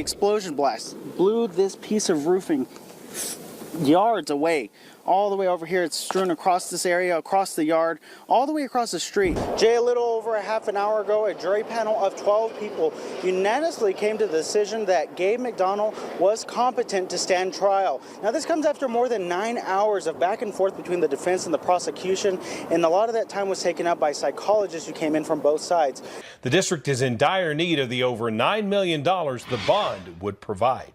explosion blast blew this piece of roofing yards away. All the way over here, it's strewn across this area, across the yard, all the way across the street. Jay, a little over a half an hour ago, a jury panel of 12 people unanimously came to the decision that Gabe McDonald was competent to stand trial. Now, this comes after more than 9 hours of back and forth between the defense and the prosecution, and a lot of that time was taken up by psychologists who came in from both sides. The district is in dire need of the over $9 million the bond would provide.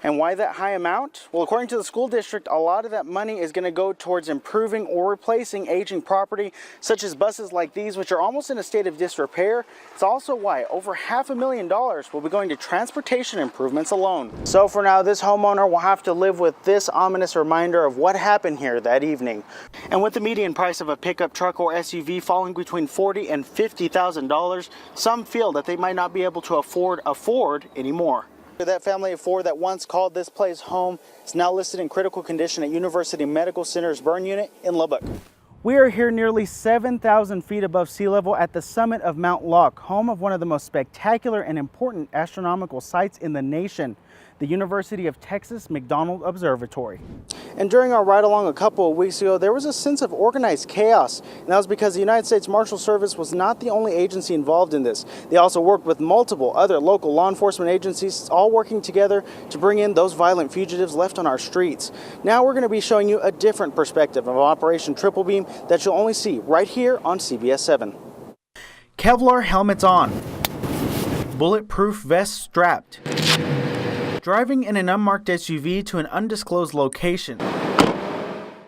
And why that high amount? Well, according to the school district, a lot of that money is going to go towards improving or replacing aging property, such as buses like these, which are almost in a state of disrepair. It's also why over $500,000 will be going to transportation improvements alone. So for now, this homeowner will have to live with this ominous reminder of what happened here that evening. And with the median price of a pickup truck or SUV falling between $40,000 and $50,000, some feel that they might not be able to afford anymore. That family of four that once called this place home is now listed in critical condition at University Medical Center's burn unit in Lubbock. We are here nearly 7,000 feet above sea level at the summit of Mount Locke, home of one of the most spectacular and important astronomical sites in the nation, the University of Texas McDonald Observatory. And during our ride along a couple of weeks ago, there was a sense of organized chaos. And that was because the United States Marshal Service was not the only agency involved in this. They also worked with multiple other local law enforcement agencies, all working together to bring in those violent fugitives left on our streets. Now we're going to be showing you a different perspective of Operation Triple Beam that you'll only see right here on CBS 7. Kevlar helmets on, bulletproof vests strapped, driving in an unmarked SUV to an undisclosed location.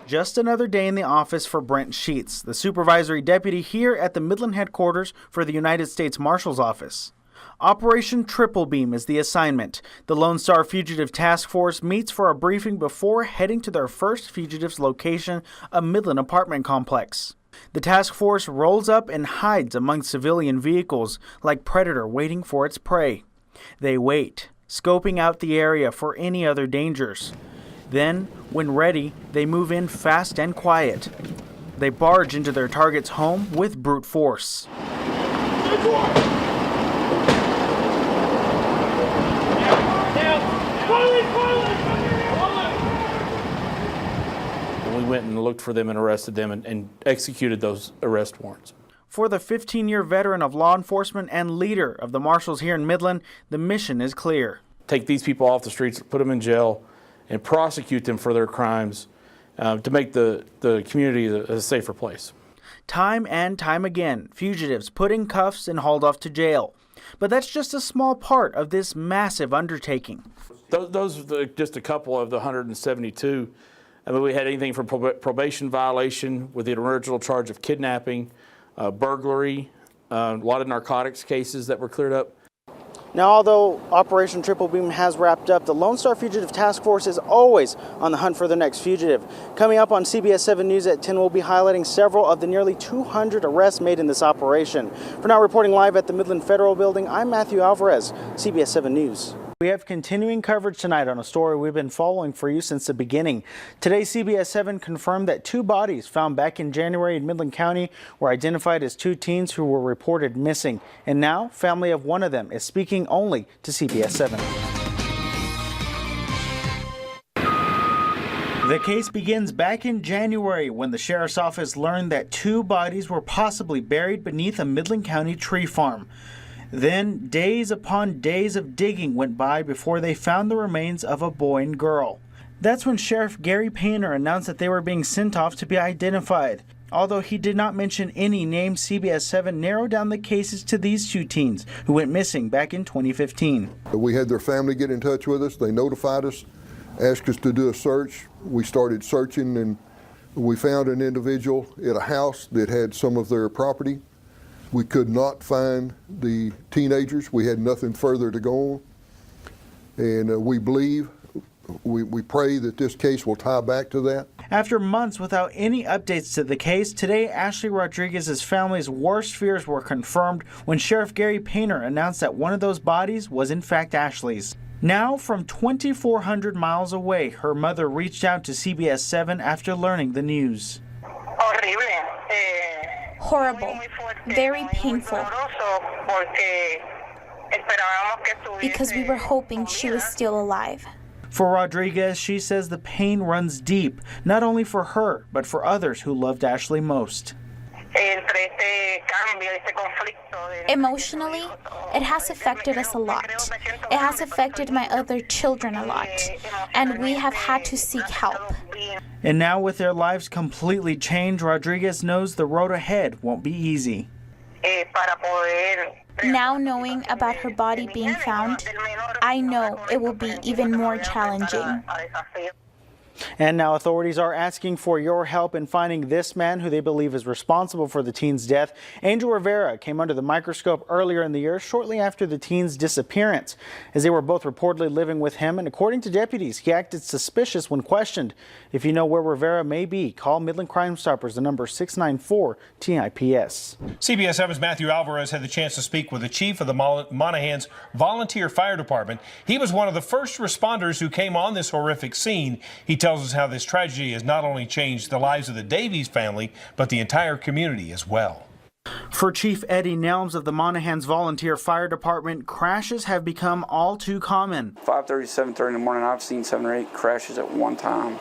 Just another day in the office for Brent Sheets, the supervisory deputy here at the Midland headquarters for the United States Marshal's Office. Operation Triple Beam is the assignment. The Lone Star Fugitive Task Force meets for a briefing before heading to their first fugitive's location, a Midland apartment complex. The task force rolls up and hides among civilian vehicles, like predator waiting for its prey. They wait, scoping out the area for any other dangers. Then, when ready, they move in fast and quiet. They barge into their target's home with brute force. We went and looked for them and arrested them and executed those arrest warrants. For the 15-year veteran of law enforcement and leader of the Marshals here in Midland, the mission is clear. Take these people off the streets, put them in jail, and prosecute them for their crimes to make the community a safer place. Time and time again, fugitives put in cuffs and hauled off to jail. But that's just a small part of this massive undertaking. Those are just a couple of the 172. I mean, we had anything from probation violation with the original charge of kidnapping, burglary, a lot of narcotics cases that were cleared up. Now, although Operation Triple Beam has wrapped up, the Lone Star Fugitive Task Force is always on the hunt for the next fugitive. Coming up on CBS 7 News at 10, we'll be highlighting several of the nearly 200 arrests made in this operation. For now, reporting live at the Midland Federal Building, I'm Matthew Alvarez, CBS 7 News. We have continuing coverage tonight on a story we've been following for you since the beginning. Today, CBS 7 confirmed that 2 bodies found back in January in Midland County were identified as 2 teens who were reported missing. And now, family of one of them is speaking only to CBS 7. The case begins back in January when the sheriff's office learned that 2 bodies were possibly buried beneath a Midland County tree farm. Then, days upon days of digging went by before they found the remains of a boy and girl. That's when Sheriff Gary Painter announced that they were being sent off to be identified. Although he did not mention any names, CBS 7 narrowed down the cases to these 2 teens who went missing back in 2015. We had their family get in touch with us. They notified us, asked us to do a search. We started searching, and we found an individual at a house that had some of their property. We could not find the teenagers. We had nothing further to go on. And we believe, we pray that this case will tie back to that. After months without any updates to the case, today Ashley Rodriguez's family's worst fears were confirmed when Sheriff Gary Painter announced that one of those bodies was in fact Ashley's. Now, from 2,400 miles away, her mother reached out to CBS 7 after learning the news. Horrible, very painful. because we were hoping she was still alive. For Rodriguez, she says the pain runs deep, not only for her, but for others who loved Ashley most. Emotionally, it has affected us a lot. It has affected my other children a lot, and we have had to seek help. And now with their lives completely changed, Rodriguez knows the road ahead won't be easy. Now knowing about her body being found, I know it will be even more challenging. And now authorities are asking for your help in finding this man who they believe is responsible for the teen's death. Angel Rivera came under the microscope earlier in the year, shortly after the teen's disappearance, as they were both reportedly living with him. And according to deputies, he acted suspicious when questioned. If you know where Rivera may be, call Midland Crime Stoppers, the number 694-TIPS. CBS 7's Matthew Alvarez had the chance to speak with the chief of the Monahans Volunteer Fire Department. He was one of the first responders who came on this horrific scene. He tells us how this tragedy has not only changed the lives of the Davies family, but the entire community as well. For Chief Eddie Nelms of the Monahans Volunteer Fire Department, crashes have become all too common. 5:30, 7:30 in the morning, I've seen 7 or 8 crashes at one time.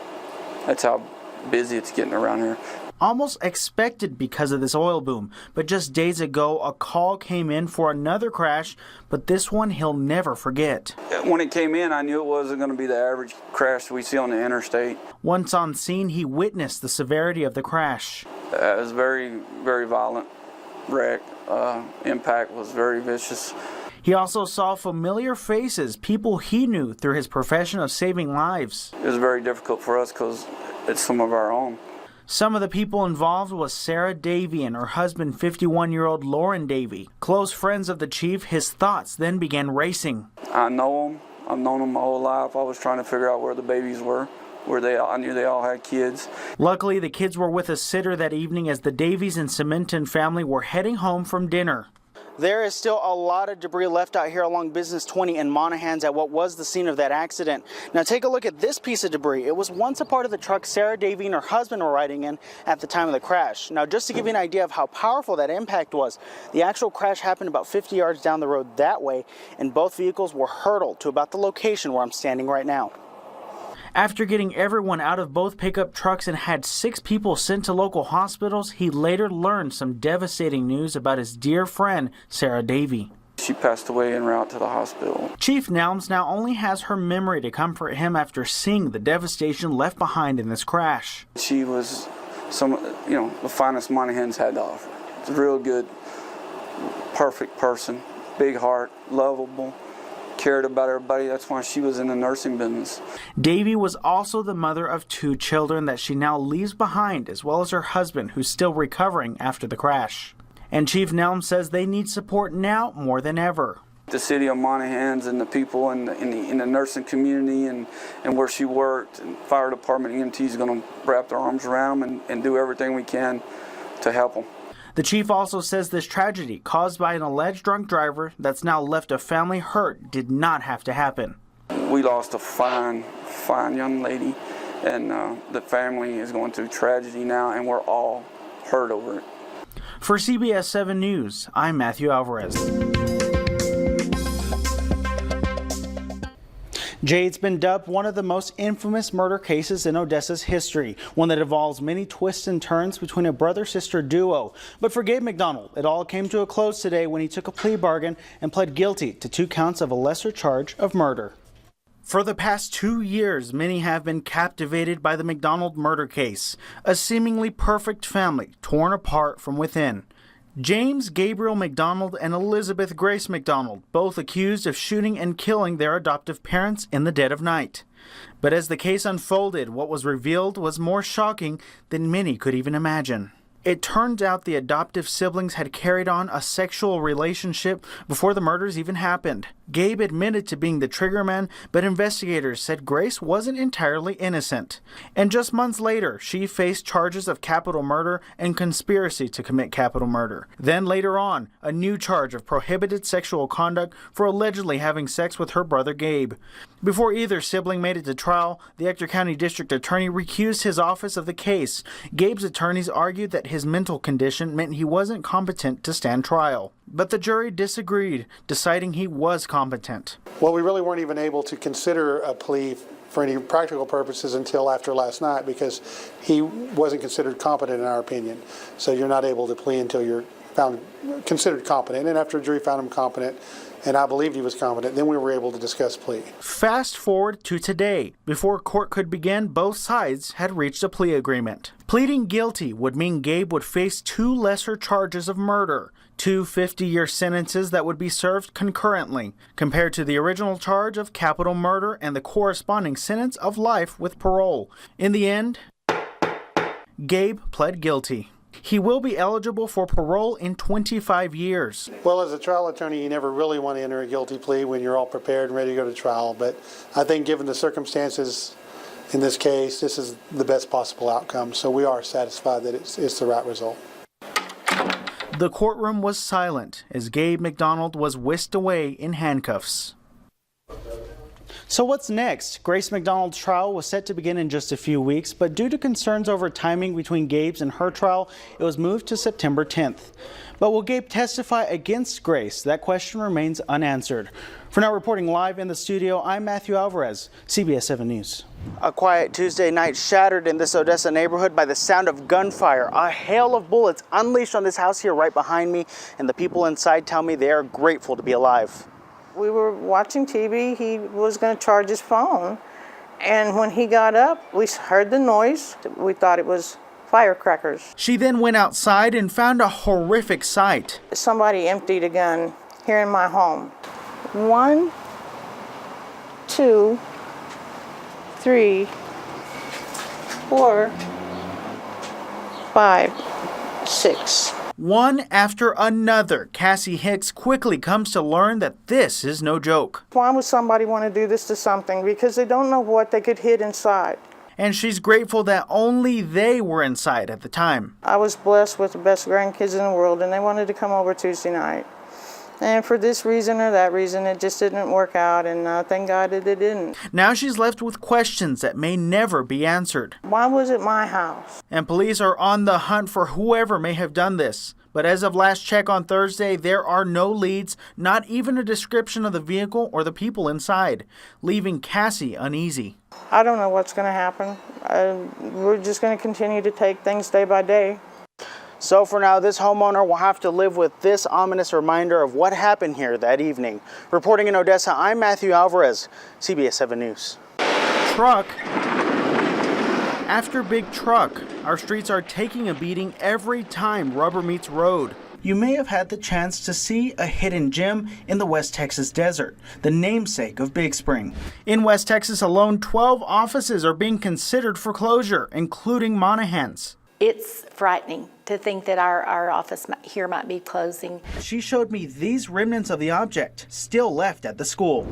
That's how busy it's getting around here. Almost expected because of this oil boom, but just days ago a call came in for another crash, but this one he'll never forget. When it came in, I knew it wasn't going to be the average crash we see on the interstate. Once on scene, he witnessed the severity of the crash. It was very, very violent wreck. Impact was very vicious. He also saw familiar faces, people he knew through his profession of saving lives. It was very difficult for us because it's some of our own. Some of the people involved was Sarah Davey and her husband, 51-year-old Lauren Davey. Close friends of the chief, his thoughts then began racing. I know them. I've known them my whole life. I was trying to figure out where the babies were. I knew they all had kids. Luckily, the kids were with a sitter that evening as the Davies and Cementon family were heading home from dinner. There is still a lot of debris left out here along Business 20 in Monahans at what was the scene of that accident. Now take a look at this piece of debris. It was once a part of the truck Sarah Davey and her husband were riding in at the time of the crash. Now just to give you an idea of how powerful that impact was, the actual crash happened about 50 yards down the road that way, and both vehicles were hurtled to about the location where I'm standing right now. After getting everyone out of both pickup trucks and had 6 people sent to local hospitals, he later learned some devastating news about his dear friend, Sarah Davey. She passed away en route to the hospital. Chief Nelms now only has her memory to comfort him after seeing the devastation left behind in this crash. She was the finest Monahans had to offer. It's a real good, perfect person, big heart, lovable. Cared about everybody. That's why she was in the nursing business. Davey was also the mother of 2 children that she now leaves behind, as well as her husband, who's still recovering after the crash. And Chief Nelms says they need support now more than ever. The city of Monahans and the people in the nursing community and where she worked, and fire department, EMT is going to wrap their arms around them and do everything we can to help them. The chief also says this tragedy, caused by an alleged drunk driver that's now left a family hurt, did not have to happen. We lost a fine young lady, and the family is going through tragedy now, and we're all hurt over it. For CBS 7 News, I'm Matthew Alvarez. Jay, it's been dubbed one of the most infamous murder cases in Odessa's history, one that involves many twists and turns between a brother-sister duo. But for Gabe McDonald, it all came to a close today when he took a plea bargain and pled guilty to 2 counts of a lesser charge of murder. For the past 2 years, many have been captivated by the McDonald murder case, a seemingly perfect family torn apart from within. James Gabriel McDonald and Elizabeth Grace McDonald, both accused of shooting and killing their adoptive parents in the dead of night. But as the case unfolded, what was revealed was more shocking than many could even imagine. It turned out the adoptive siblings had carried on a sexual relationship before the murders even happened. Gabe admitted to being the triggerman, but investigators said Grace wasn't entirely innocent. And just months later, she faced charges of capital murder and conspiracy to commit capital murder. Then later on, a new charge of prohibited sexual conduct for allegedly having sex with her brother Gabe. Before either sibling made it to trial, the Ector County District Attorney recused his office of the case. Gabe's attorneys argued that his mental condition meant he wasn't competent to stand trial. But the jury disagreed, deciding he was competent. Well, we really weren't even able to consider a plea for any practical purposes until after last night because he wasn't considered competent in our opinion. So you're not able to plea until you're considered competent. And after a jury found him competent, and I believed he was competent, then we were able to discuss plea. Fast forward to today. Before court could begin, both sides had reached a plea agreement. Pleading guilty would mean Gabe would face 2 lesser charges of murder, 2 50-year sentences that would be served concurrently, compared to the original charge of capital murder and the corresponding sentence of life with parole. In the end, Gabe pled guilty. He will be eligible for parole in 25 years. Well, as a trial attorney, you never really want to enter a guilty plea when you're all prepared and ready to go to trial. But I think given the circumstances in this case, this is the best possible outcome. So we are satisfied that it's the right result. The courtroom was silent as Gabe McDonald was whisked away in handcuffs. So what's next? Grace McDonald's trial was set to begin in just a few weeks, but due to concerns over timing between Gabe's and her trial, it was moved to September 10th. But will Gabe testify against Grace? That question remains unanswered. For now, reporting live in the studio, I'm Matthew Alvarez, CBS 7 News. A quiet Tuesday night shattered in this Odessa neighborhood by the sound of gunfire. A hail of bullets unleashed on this house here right behind me, and the people inside tell me they are grateful to be alive. We were watching TV. He was going to charge his phone. And when he got up, we heard the noise. We thought it was firecrackers. She then went outside and found a horrific sight. Somebody emptied a gun here in my home. 1, 2, 3, 4, 5, 6. One after another, Cassie Hicks quickly comes to learn that this is no joke. Why would somebody want to do this to something? Because they don't know what they could hid inside. And she's grateful that only they were inside at the time. I was blessed with the best grandkids in the world, and they wanted to come over Tuesday night. And for this reason or that reason, it just didn't work out, and thank God that it didn't. Now she's left with questions that may never be answered. Why was it my house? And police are on the hunt for whoever may have done this. But as of last check on Thursday, there are no leads, not even a description of the vehicle or the people inside, leaving Cassie uneasy. I don't know what's going to happen. We're just going to continue to take things day by day. So for now, this homeowner will have to live with this ominous reminder of what happened here that evening. Reporting in Odessa, I'm Matthew Alvarez, CBS 7 News. Truck after big truck, our streets are taking a beating every time rubber meets road. You may have had the chance to see a hidden gem in the West Texas desert, the namesake of Big Spring. In West Texas alone, 12 offices are being considered for closure, including Monahan's. It's frightening to think that our office here might be closing. She showed me these remnants of the object still left at the school.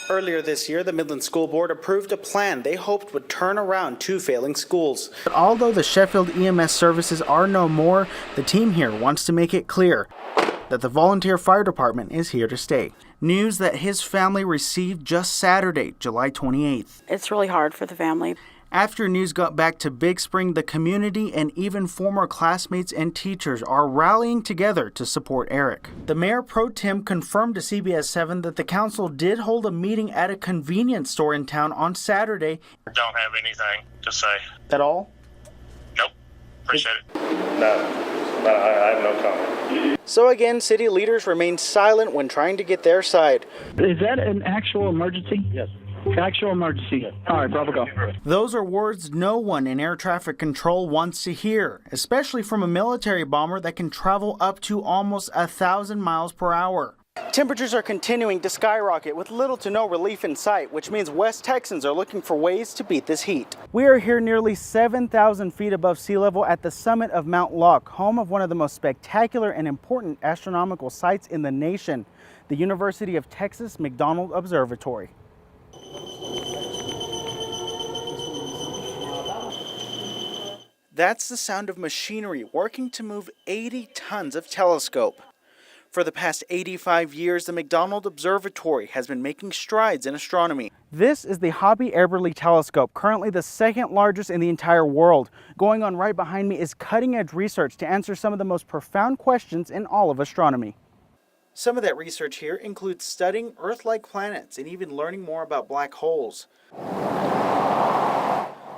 Earlier this year, the Midland School Board approved a plan they hoped would turn around 2 failing schools. But although the Sheffield EMS services are no more, the team here wants to make it clear that the volunteer fire department is here to stay. News that his family received just Saturday, July 28th. It's really hard for the family. After news got back to Big Spring, the community and even former classmates and teachers are rallying together to support Eric. The mayor pro tem confirmed to CBS 7 that the council did hold a meeting at a convenience store in town on Saturday. Don't have anything to say. At all? Nope. Appreciate it. No, I have no comment. So again, city leaders remain silent when trying to get their side. Is that an actual emergency? Yes. Actual emergency. All right, Bravo, go. Those are words no one in air traffic control wants to hear, especially from a military bomber that can travel up to almost 1,000 miles per hour. Temperatures are continuing to skyrocket with little to no relief in sight, which means West Texans are looking for ways to beat this heat. We are here nearly 7,000 feet above sea level at the summit of Mount Locke, home of one of the most spectacular and important astronomical sites in the nation, the University of Texas McDonald Observatory. That's the sound of machinery working to move 80 tons of telescope. For the past 85 years, the McDonald Observatory has been making strides in astronomy. This is the Hobby Eberly telescope, currently the second largest in the entire world. Going on right behind me is cutting-edge research to answer some of the most profound questions in all of astronomy. Some of that research here includes studying Earth-like planets and even learning more about black holes.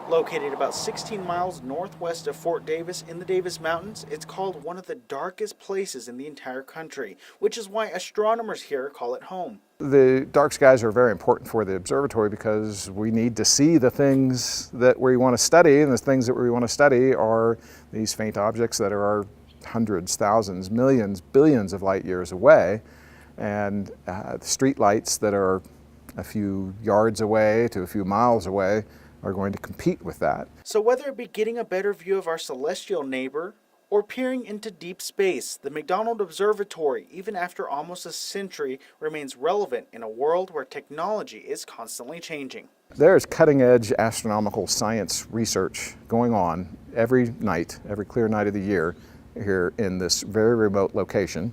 Located about 16 miles northwest of Fort Davis in the Davis Mountains, it's called one of the darkest places in the entire country, which is why astronomers here call it home. The dark skies are very important for the observatory because we need to see the things that we want to study, and the things that we want to study are these faint objects that are hundreds, thousands, millions, billions of light years away, and street lights that are a few yards away to a few miles away are going to compete with that. So whether it be getting a better view of our celestial neighbor or peering into deep space, the McDonald Observatory, even after almost a century, remains relevant in a world where technology is constantly changing. There's cutting-edge astronomical science research going on every night, every clear night of the year here in this very remote location.